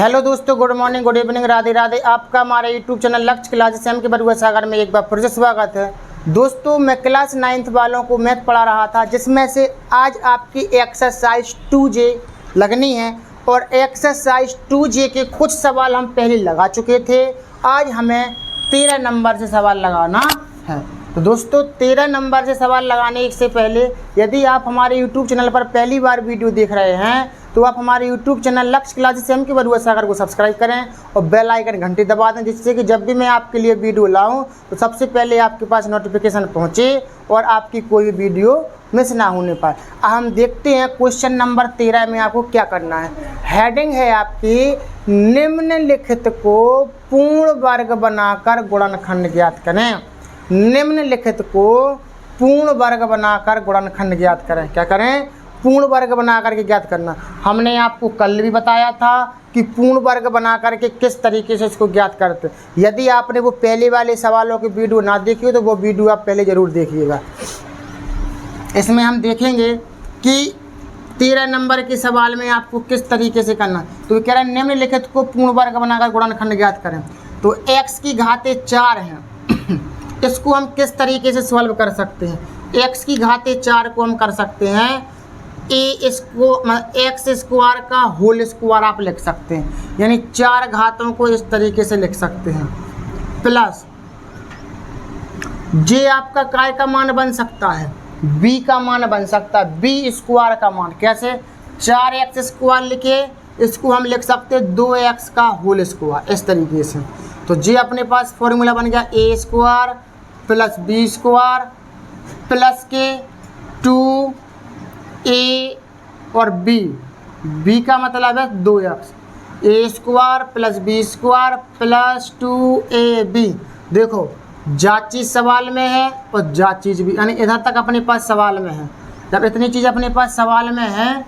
Hello दोस्तों, good morning, good evening, Radhe Radhe. आपका हमारे यूट्यूब चैनल लक्ष्य क्लासेस एम के बरुआ सागर में एक बार फिर से स्वागत है। दोस्तों, मैं क्लास 9th वालों को मैथ पढ़ा रहा था, जिसमें से आज आपकी एक्सरसाइज 2J लगनी है और एक्सरसाइज 2J के कुछ सवाल हम पहले लगा चुके थे। आज हमें 13 नंबर से सवाल लगाना है। तो दोस्तों, 13 नंबर से सवाल लगाने से पहले यदि आप हमारे यूट्यूब चैनल पर पहली बार वीडियो देख रहे हैं तो आप हमारे यूट्यूब चैनल लक्ष्य क्लासेस एम के बरुआ सागर को सब्सक्राइब करें और बेल आइकन घंटी दबा दें, जिससे कि जब भी मैं आपके लिए वीडियो लाऊं तो सबसे पहले आपके पास नोटिफिकेशन पहुंचे और आपकी कोई भी वीडियो मिस ना होने पाए। हम देखते हैं क्वेश्चन नंबर 13 में आपको क्या करना है। हेडिंग है आपकी, निम्नलिखित को पूर्ण वर्ग बनाकर गुणनखंड ज्ञात करें। निम्नलिखित को पूर्ण वर्ग बनाकर गुणनखंड ज्ञात करें। क्या करें? पूर्ण वर्ग बना करके ज्ञात करना। हमने आपको कल भी बताया था कि पूर्ण वर्ग बना करके किस तरीके से इसको ज्ञात करते। यदि आपने वो पहले वाले सवालों की वीडियो ना देखी हो तो वो वीडियो आप पहले ज़रूर देखिएगा। इसमें हम देखेंगे कि 13 नंबर के सवाल में आपको किस तरीके से करना। तो कह रहा है निम्नलिखित को पूर्ण वर्ग बनाकर गुणनखंड ज्ञात करें। तो x की घातें 4 हैं, इसको हम किस तरीके से सॉल्व कर सकते हैं। x की घातें 4 को हम कर सकते हैं एक्स स्क्वायर का होल स्क्वायर आप लिख सकते हैं, यानी 4 घातों को इस तरीके से लिख सकते हैं। प्लस जे आपका काय का मान बन सकता है, b का मान बन सकता है, b स्क्वायर का मान। कैसे? 4x स्क्वायर लिखे, इसको हम लिख सकते हैं 2x का होल स्क्वायर, इस तरीके से। तो जे अपने पास फॉर्मूला बन गया a square plus b square plus के 2a और b का मतलब है 2x, a square plus b square plus 2ab। देखो, जा चीज़ सवाल में है और जा चीज़ भी, यानी इधर तक अपने पास सवाल में है। जब इतनी चीज़ अपने पास सवाल में है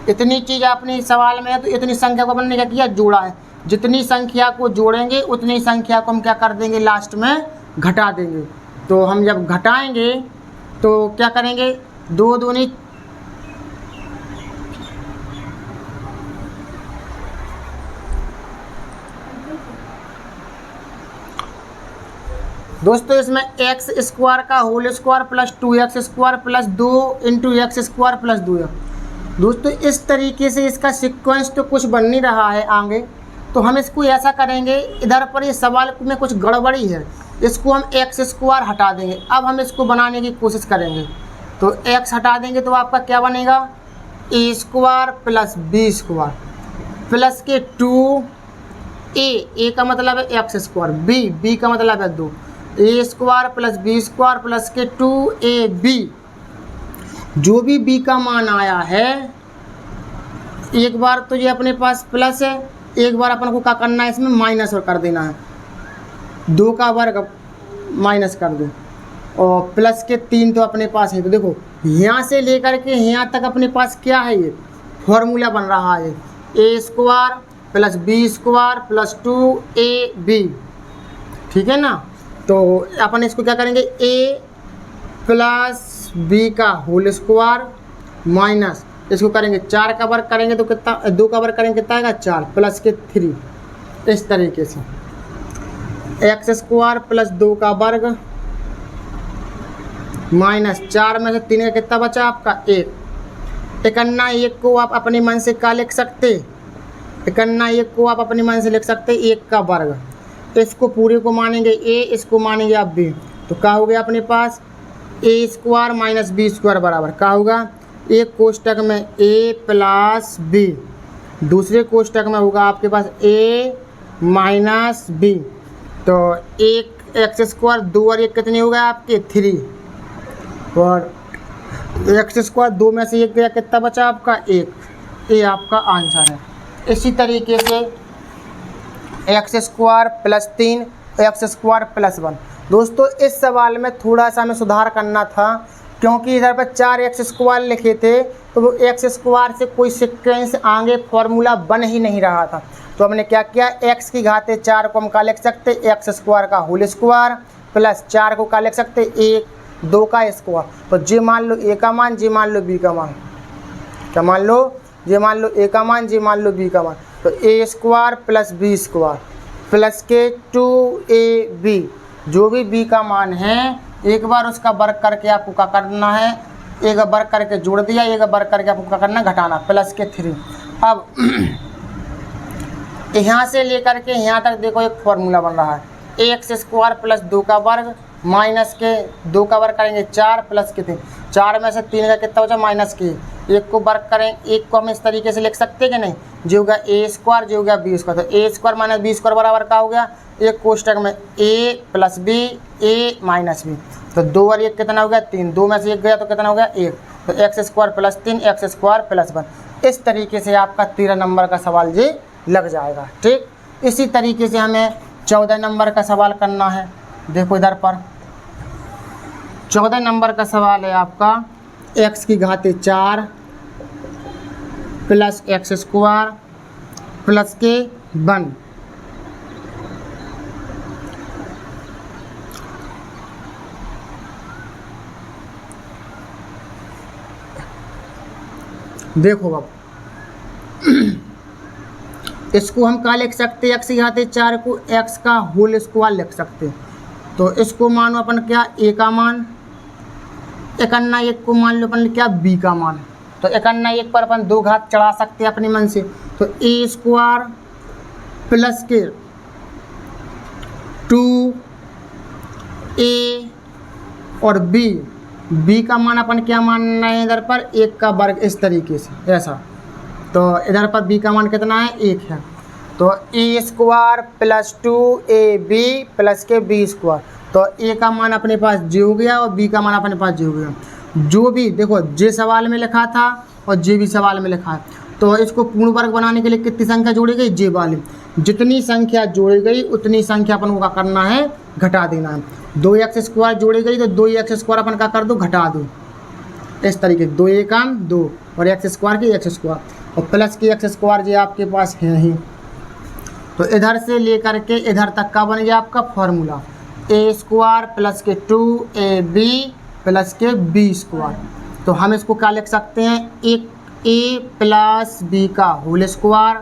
इतनी चीज़ अपनी सवाल में है तो इतनी संख्या को अपन ने क्या किया? जोड़ा है। जितनी संख्या को जोड़ेंगे उतनी संख्या को हम क्या कर देंगे? लास्ट में घटा देंगे। तो हम जब घटाएंगे तो क्या करेंगे? 2 दूनी दोस्तों, इसमें एक्स स्क्वायर का whole square plus 2x square plus 2 into x square plus 2x। दोस्तों, इस तरीके से इसका सीक्वेंस तो कुछ बन नहीं रहा है आगे, तो हम इसको ऐसा करेंगे। इधर पर ये सवाल में कुछ गड़बड़ी है, इसको हम एक्स स्क्वायर हटा देंगे। अब हम इसको बनाने की कोशिश करेंगे। तो एक्स हटा देंगे तो आपका क्या बनेगा? A square plus B square plus के 2a का मतलब है एक्स स्क्वायर, b का मतलब है 2, a square plus b square plus के 2ab। जो भी b का मान आया है, एक बार तो ये अपने पास प्लस है, एक बार अपन को क्या करना है? इसमें माइनस और कर देना है। 2 का वर्ग माइनस कर दो और प्लस के 3 तो अपने पास है। तो देखो, यहाँ से लेकर के यहाँ तक अपने पास क्या है? ये फॉर्मूला बन रहा है a square plus b square plus 2ab। ठीक है ना? तो अपन इसको क्या करेंगे? a प्लस b का होल स्क्वायर माइनस इसको करेंगे 4 का वर्ग करेंगे तो कितना? 2 का वर्ग करेंगे कितना आएगा? 4 प्लस के 3, इस तरीके से एक्स स्क्वायर प्लस 2 का वर्ग माइनस 4 में से 3 का कितना बचा आपका? 1। इकन्ना 1 को आप अपने मन से क्या लिख सकते? इकन्ना 1 को आप अपने मन से लिख सकते 1 का वर्ग। तो इसको पूरे को मानेंगे a, इसको मानेंगे आप b। तो क्या हो गया अपने पास? a square minus b square बराबर क्या होगा? एक कोष्टक में a प्लस b, दूसरे कोष्टक में होगा आपके पास a माइनस b। तो 1 एक्स स्क्वायर 2 और 1 कितने हो गए आपके? 3, और एक्स स्क्वायर 2 में से 1 गया, कितना बचा आपका? 1। ये आपका आंसर है। इसी तरीके से x square plus 3 x square plus 1। दोस्तों, इस सवाल में थोड़ा सा हमें सुधार करना था, क्योंकि इधर पर 4x स्क्वायर लिखे थे तो वो एक्स स्क्वायर से कोई सीक्वेंस आगे फॉर्मूला बन ही नहीं रहा था। तो हमने क्या किया? x की घातें 4 को हम क्या लिख सकते? एक्स स्क्वायर का होल स्क्वायर प्लस 4 को क्या लिख सकते? 1 2 का स्क्वायर। तो जे मान लो ए का मान, जे मान लो बी का मान, क्या मान लो, जे मान लो ए का मान, जे मान लो बी का मान। तो A square plus B square plus के 2ab, जो भी बी का मान है एक बार उसका वर्ग करके आपको क्या करना है, एक वर्ग करके जोड़ दिया, एक वर्ग करके आपको क्या करना, घटाना, प्लस के 3। अब यहाँ से लेकर के यहाँ तक देखो एक फॉर्मूला बन रहा है, एक्स स्क्वायर प्लस 2 का वर्ग माइनस के 2 का वर्ग करेंगे 4 प्लस के 3, 4 में से 3 का कितना बचा, माइनस के 1 को वर्ग करें, एक को हम इस तरीके से लिख सकते हैं कि नहीं, जो होगा ए स्क्वायर, जो होगा बी स्क्वायर। तो A square minus b square बराबर क्या हो गया, एक कोष्टक में ए प्लस बी, ए माइनस बी। तो 2 और 1 कितना हो गया, 3, 2 में से 1 गया तो कितना हो गया, 1। तो x square plus 3 x square plus 1। इस तरीके से आपका 13 नंबर का सवाल जी लग जाएगा। ठीक, इसी तरीके से हमें 14 नंबर का सवाल करना है। देखो इधर पर 14 नंबर का सवाल है आपका, एक्स की घाते 4 प्लस एक्स स्क्वायर प्लस के 1। देखो अब इसको हम क्या लिख सकते हैं, एक्स की घाते 4 को एक्स का होल स्क्वायर लिख सकते हैं। तो इसको मानो अपन क्या, ए का मान, 1 को मान लो अपन क्या, बी का मान। तो 1 पर अपन 2 घात चढ़ा सकते हैं अपने मन से। तो ए स्क्वायर प्लस के 2a और बी का मान अपन क्या मानना है इधर पर, 1 का वर्ग, इस तरीके से ऐसा। तो इधर पर b का मान कितना है, 1 है। तो A square plus 2ab plus के बी स्क्वायर। तो a का मान अपने पास j हो गया और b का मान अपने पास j हो गया। जो भी देखो j सवाल में लिखा था और j भी सवाल में लिखा है। तो इसको पूर्ण वर्ग बनाने के लिए कितनी संख्या जोड़ी गई, j वाली। जितनी संख्या जोड़ी गई उतनी संख्या अपन को क्या करना है, घटा देना है। 2x स्क्वायर जोड़ी गई तो 2x स्क्वायर अपन क्या कर दो, घटा दो, इस तरीके 2 एकम 2 और एक्स स्क्वायर की एक्स स्क्वायर और प्लस की एक्स स्क्वायर जो आपके पास है ही। तो इधर से लेकर के इधर तक का बन गया आपका फॉर्मूला, ए स्क्वायर प्लस के 2ab प्लस के बी स्क्वायर। तो हम इसको क्या लिख सकते हैं, एक ए प्लस बी का होल स्क्वायर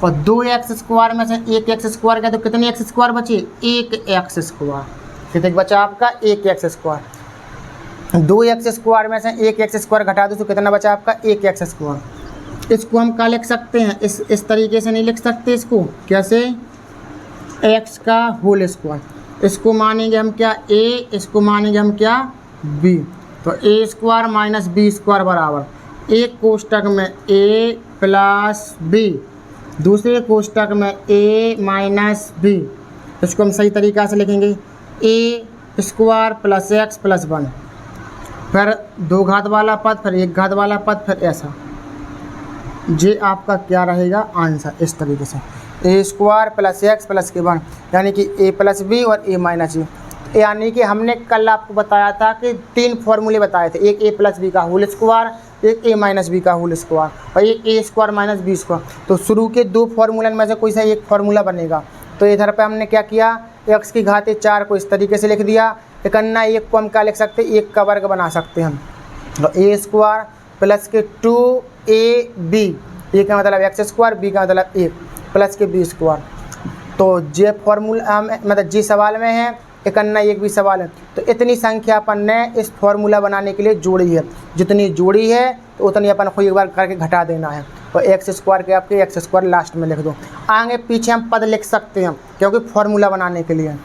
और 2x स्क्वायर में से 1x स्क्वायर का, तो कितने एक्स स्क्वायर बचे, 1x स्क्वायर। कितने बचा आपका, 1x स्क्वायर। 2x स्क्वायर में से 1x स्क्वायर घटा दो तो कितना बचा आपका, 1x स्क्वायर। इसको हम क्या लिख सकते हैं, इस तरीके से नहीं लिख सकते इसको, कैसे, x का होल स्क्वायर। इसको मानेंगे हम क्या, a, इसको मानेंगे हम क्या, b। तो a square minus b square बराबर, एक कोष्टक में a प्लस b, दूसरे कोष्टक में a माइनस b। इसको हम सही तरीक़ा से लिखेंगे, a square plus x plus 1, फिर 2 घात वाला पद, फिर 1 घात वाला पद, फिर ऐसा। ये आपका क्या रहेगा आंसर, इस तरीके से ए स्क्वायर प्लस एक्स प्लस के 1, यानी कि ए प्लस बी और ए माइनस बी। यानी कि हमने कल आपको बताया था कि 3 फॉर्मूले बताए थे, एक ए प्लस बी का होल स्क्वायर, एक ए माइनस बी का होल स्क्वायर और एक ए स्क्वायर माइनस बी स्क्वायर। तो शुरू के 2 फार्मूलन में से कोई सा एक फार्मूला बनेगा। तो इधर पे हमने क्या किया, एक्स की घाते 4 को इस तरीके से लिख दिया, 1 को हम क्या लिख सकते हैं, 1 का वर्ग बना सकते हैं हम। तो ए स्क्वायर प्लस के 2ab, ए का मतलब एक्स स्क्वायर, बी का मतलब 1 प्लस के बी स्क्वायर। तो जे फॉर्मूला मतलब जी सवाल में है, 1 भी सवाल है। तो इतनी संख्या अपन ने इस फॉर्मूला बनाने के लिए जोड़ी है, जितनी जोड़ी है तो उतनी अपन को एक बार करके घटा देना है। तो एक्स स्क्वायर के आपके एक्स स्क्वायर लास्ट में लिख दो, आगे पीछे हम पद लिख सकते हैं क्योंकि फॉर्मूला बनाने के लिए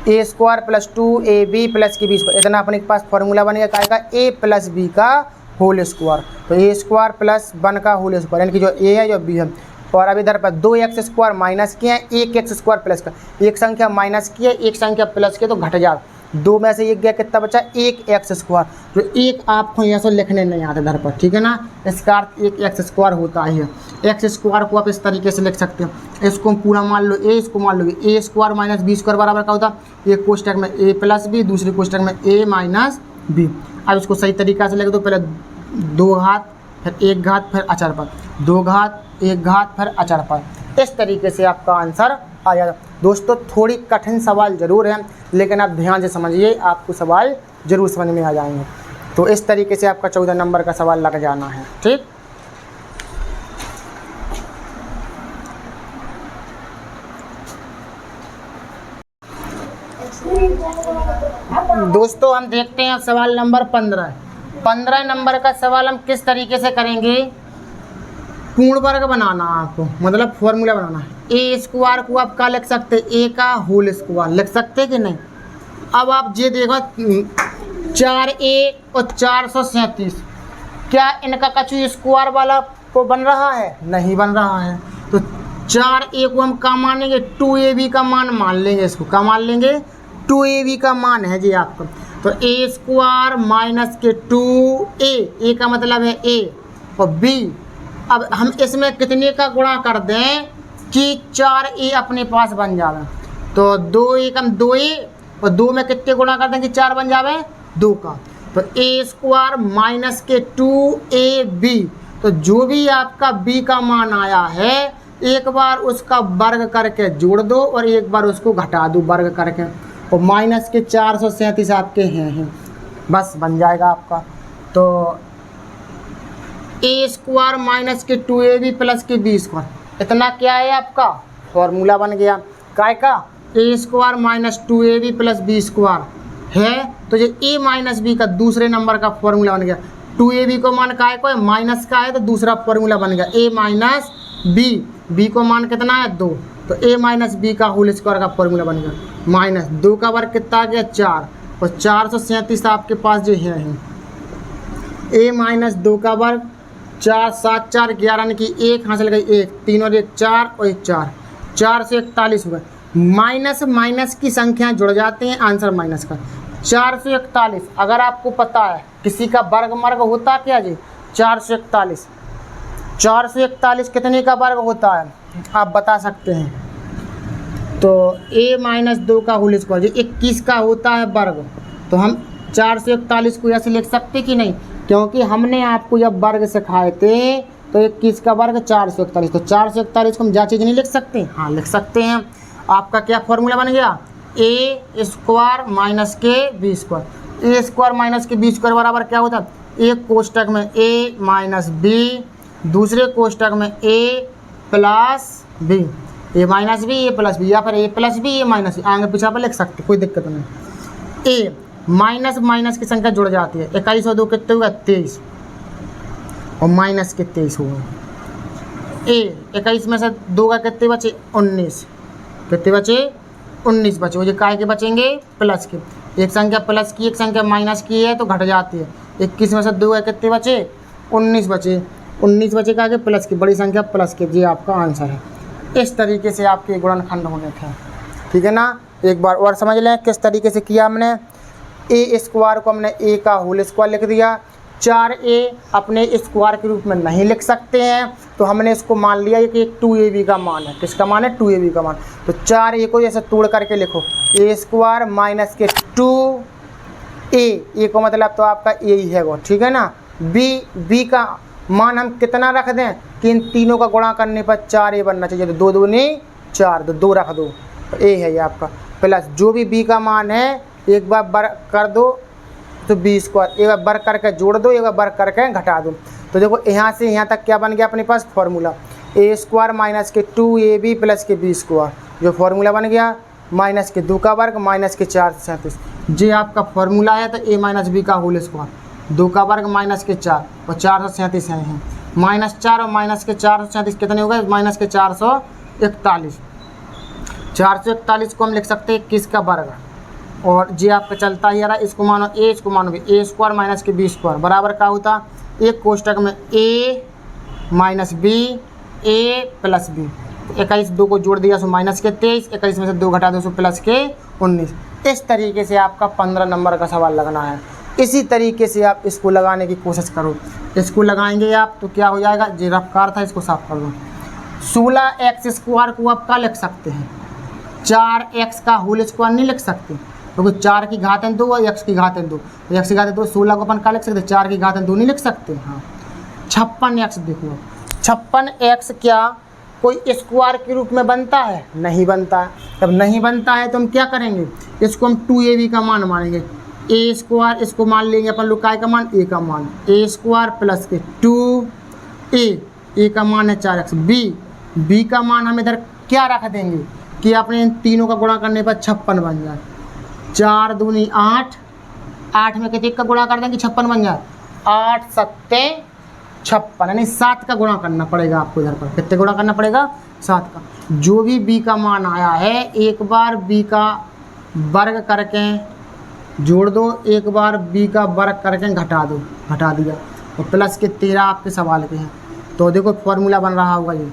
ए स्क्वायर प्लस 2ab प्लस के बी स्क्वायर, इतना अपने के पास फॉर्मूला बनेगा क्या आएगा, ए प्लस बी का होल स्क्वायर। तो ए स्क्वायर प्लस 1 का होल स्क्वायर, यानी कि जो ए है जो बी है। और अब इधर पर 2x स्क्वायर माइनस किया है, 1x स्क्वायर प्लस का, एक संख्या माइनस की है, एक संख्या प्लस की, तो घट जा, 2 में से 1 गया, कितना बचा, 1x स्क्वायर। तो 1 आपको यहाँ से लिखने नहीं आता इधर पर, ठीक है ना, इसका अर्थ 1x स्क्वायर होता है। एक्स स्क्वायर को आप इस तरीके से लिख सकते हैं, इसको पूरा मान लो a, इसको मान लो ए स्क्वायर माइनस बी स्क्वायर बराबर क्या होता है, एक कोष्टक में a प्लस बी, दूसरे कोष्टक में a माइनस बी। अब इसको सही तरीक़ा से लिख दो, पहले 2 घात फिर 1 घात फिर अचर पर, 2 घात 1 घात फिर अचर पर। इस तरीके से आपका आंसर आ जाएगा। दोस्तों थोड़ी कठिन सवाल ज़रूर है, लेकिन आप ध्यान से समझिए, आपको सवाल ज़रूर समझ में आ जाएंगे। तो इस तरीके से आपका 14 नंबर का सवाल लग जाना है। ठीक, दोस्तों हम देखते हैं सवाल नंबर 15 नंबर का सवाल हम किस तरीके से करेंगे। पूर्ण वर्ग बनाना है आपको, मतलब फॉर्मूला बनाना है। ए स्क्वायर को आप क्या लिख सकते हैं, ए का होल स्क्वायर लिख सकते हैं कि नहीं। अब आप ये देखो 4a और 437, क्या इनका कछु स्क्वायर वाला को बन रहा है, नहीं बन रहा है। तो 4a को हम क्या मानेंगे, 2ab का मान मान लेंगे। इसको क्या मान लेंगे, 2ab का मान है जी आपका। तो ए स्क्वायर माइनस के 2a, ए का मतलब है a और b। अब हम इसमें कितने का गुणा कर दें कि 4a अपने पास बन जावे। तो 2a कम 2a और 2 में कितने गुणा कर दें कि 4 बन जावे, 2 का। तो ए स्क्वायर माइनस के 2ab, तो जो भी आपका b का मान आया है एक बार उसका वर्ग करके जोड़ दो और एक बार उसको घटा दो वर्ग करके, और माइनस के 437 आपके हैं, बस बन जाएगा आपका। तो ए स्क्वायर माइनस के 2ab प्लस के b स्क्वायर, इतना क्या है आपका फॉर्मूला बन गया। काय का, A square minus 2ab plus b square है। तो ये a माइनस b का दूसरे नंबर का फॉर्मूला बन गया। 2ab को मान काय को है, माइनस का है, तो दूसरा फॉर्मूला बन गया a माइनस b को मान कितना है 2, तो a माइनस b का होल स्क्वायर का फॉर्मूला बन गया। माइनस 2 का वर्ग कितना आ गया 4, और 437 आपके पास जो है a माइनस 2 का वर्ग, 4 7 4 11 की 1 हासिल गई 1, 3 और 1 4 और 1 4, 4 से 41 हो गए। माइनस माइनस की संख्या जुड़ जाते हैं, आंसर माइनस का 4 से 41। अगर आपको पता है किसी का वर्ग मर्ग होता क्या जी, 4 से 41, 4 से 41 कितने का वर्ग होता है आप बता सकते हैं। तो a माइनस 2 का होल स्क्वायर जी 21 का होता है वर्ग। तो हम 4 से 41 को ऐसे लिख सकते कि नहीं, क्योंकि हमने आपको जब वर्ग सिखाए थे तो 21 का वर्ग 4 से 41, तो 4 से 41 को हम जा चीज़ नहीं लिख सकते, हाँ लिख सकते हैं। आपका क्या फॉर्मूला बन गया, ए स्क्वायर माइनस के बी स्क्वायर। ए स्क्वायर माइनस के बी स्क्वायर बराबर क्या होता है, एक कोष्टक में ए माइनस बी, दूसरे कोष्टक में ए प्लस बी, ए माइनस बी ए प्लस बी, या फिर ए प्लस बी ए माइनस बी, आगे पीछे पर लिख सकते, कोई दिक्कत नहीं। ए माइनस माइनस की संख्या जुड़ जाती है, 21 और 2 कितने हुआ 23, और माइनस के 23 हुआ। ए 21 में से 2 का कितने बचे 19, कितने बचे 19 बचे, वो काय के बचेंगे प्लस के। एक संख्या प्लस की एक संख्या माइनस की है तो घट जाती है। 21 में से 2 का कितने बचे 19 बचे, 19 बचे का आगे प्लस की, बड़ी संख्या प्लस के, ये आपका आंसर है। इस तरीके से आपके गुणनखंड होने थे, ठीक है ना। एक बार और समझ लें किस तरीके से किया हमने। ए स्क्वायर को हमने ए का होल स्क्वायर लिख दिया, 4a अपने स्क्वायर के रूप में नहीं लिख सकते हैं, तो हमने इसको मान लिया कि एक 2ab का मान है। किसका मान है, 2ab का मान। तो 4a को जैसे तोड़ करके लिखो, ए स्क्वायर माइनस के 2a, को मतलब तो आपका a ही है वो, ठीक है ना। b का मान हम कितना रख दें कि इन तीनों का गुणा करने पर 4a बनना चाहिए, तो 2 दूनी 4, तो 2 रख दो, तो a है ये आपका। प्लस जो भी b का मान है एक बार बर कर दो तो बी स्क्वायर, एक बार बर करके जोड़ दो, एक बार बर करके घटा दो। तो देखो यहाँ से यहाँ तक क्या बन गया अपने पास फॉर्मूला, ए स्क्वायर माइनस के 2ab प्लस के बी स्क्वायर, जो फॉर्मूला बन गया माइनस के 2 का वर्ग माइनस के 437, ये आपका फॉर्मूला है। तो a माइनस बी का होल स्क्वायर, 2 का वर्ग माइनस के 4 और 437 हैं, -4 और माइनस के 437 कितने हो गए, माइनस के 441। 441 को हम लिख सकते हैं 21 का वर्ग, और जी आपका चलता ही आ रहा है। इसको मानो ए, इसको मानो बी, ए स्क्वायर माइनस के बी स्क्वायर बराबर क्या होता, एक कोष्टक में ए माइनस बी ए प्लस बी, 21 2 को जोड़ दिया सो माइनस के 23, 21 में से 2 घटा दो सो प्लस के 19। इस तरीके से आपका 15 नंबर का सवाल लगना है। इसी तरीके से आप इसको लगाने की कोशिश करो। इसको लगाएंगे आप तो क्या हो जाएगा, जी रफ्तार था, इसको साफ कर दो। 16x स्क्वायर को आप क्या लिख सकते हैं, 4x का होल स्क्वायर नहीं लिख सकते, क्योंकि 4 की घातें 2 और x की घातें 2, x की घातें 2, 16 को अपन क्या लिख सकते, 4 की घातें 2 नहीं लिख सकते। हाँ 56x देखो, 56x क्या कोई स्क्वायर के रूप में बनता है? नहीं बनता है। जब नहीं बनता है तो हम क्या करेंगे, इसको हम 2ab का मान मानेंगे। ए स्क्वायर इसको मान लेंगे अपन लोग काय का मान, ए का मान, ए स्क्वायर प्लस के 2a, ए का मान है 4x, बी का मान हम इधर क्या रख देंगे कि अपने इन तीनों का गुणा करने पर 56 बन जाए। 4 दूनी 8, 8 में कितने का गुणा कर देंगे 56 बन जाए, 8 सत्ते 56, यानी 7 का गुणा करना पड़ेगा आपको इधर पर। कितने गुणा करना पड़ेगा, 7 का। जो भी b का मान आया है एक बार b का वर्ग करके जोड़ दो, एक बार b का वर्ग करके घटा दो, घटा दिया, और प्लस के 13 आपके सवाल के हैं। तो देखो फॉर्मूला बन रहा होगा ये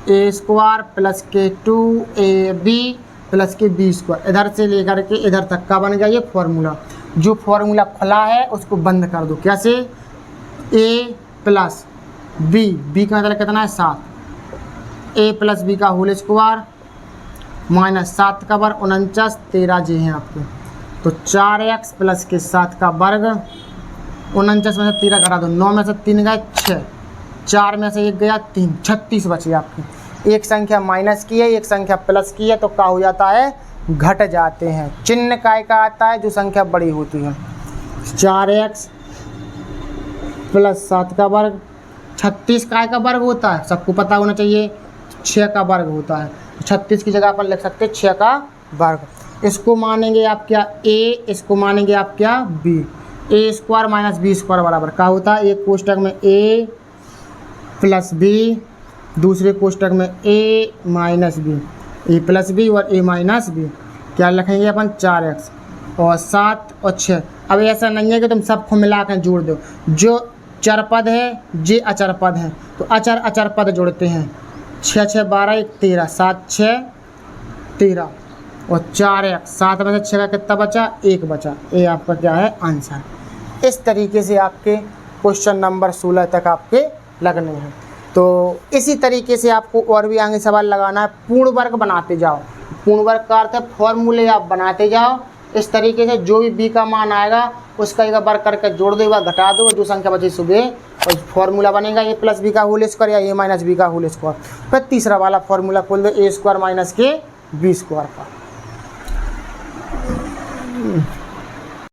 ए स्क्वायर प्लस के 2ab प्लस के बी स्क्वायर, इधर से लेकर के इधर तक का बन गया ये फॉर्मूला। जो फॉर्मूला खुला है उसको बंद कर दो। कैसे, a प्लस बी का मतलब कितना है 7, a प्लस बी का होल स्क्वायर माइनस 7 का वर्ग 49, 13 जे हैं आपके। तो 4x प्लस के 7 का वर्ग, 49 में से 13 घटा दो, 9 में से 3 गए 6, 4 में से 1 गया 3, 36 बचे आपके। एक संख्या माइनस की है, एक संख्या प्लस की है, तो क्या हो जाता है, घट जाते हैं। चिन्ह काय का आता है, जो संख्या बड़ी होती है। 4x प्लस 7 का वर्ग, 36 काय का वर्ग होता है, सबको पता होना चाहिए, 6 का वर्ग होता है। 36 की जगह अपन लिख सकते हैं 6 का वर्ग। इसको मानेंगे आप क्या, a, इसको मानेंगे आप क्या, b। ए स्क्वायर माइनस बी स्क्वायर बराबर क्या होता है, एक कोष्टक में a प्लस b, दूसरे कोष्टक में a minus b, a plus b और a माइनस b। क्या रखेंगे अपन, 4x और 7 और 6। अब ऐसा नहीं है कि तुम सबको मिला कर जोड़ दो, जो चर पद है जे अचर पद है, तो अचर पद जोड़ते हैं। 6 6 12 1 13, 7 6 13 और 4x, 7 में से 6 का कितना बचा, 1 बचा। ये आपका क्या है, आंसर। इस तरीके से आपके क्वेश्चन नंबर 16 तक आपके लगने हैं। तो इसी तरीके से आपको और भी आगे सवाल लगाना है। पूर्ण वर्ग बनाते जाओ, पूर्ण वर्ग का अर्थ है फॉर्मूले आप बनाते जाओ। इस तरीके से जो भी b का मान आएगा उसका एक वर्ग करके जोड़ दो, एक बार घटा दो, जो संख्या बची सुबह, और फॉर्मूला बनेगा a प्लस बी का होल स्क्वायर या a माइनस बी का होल स्क्वायर। फिर तीसरा वाला फॉर्मूला खोल दो, a स्क्वायर माइनस के बी स्क्वायर का।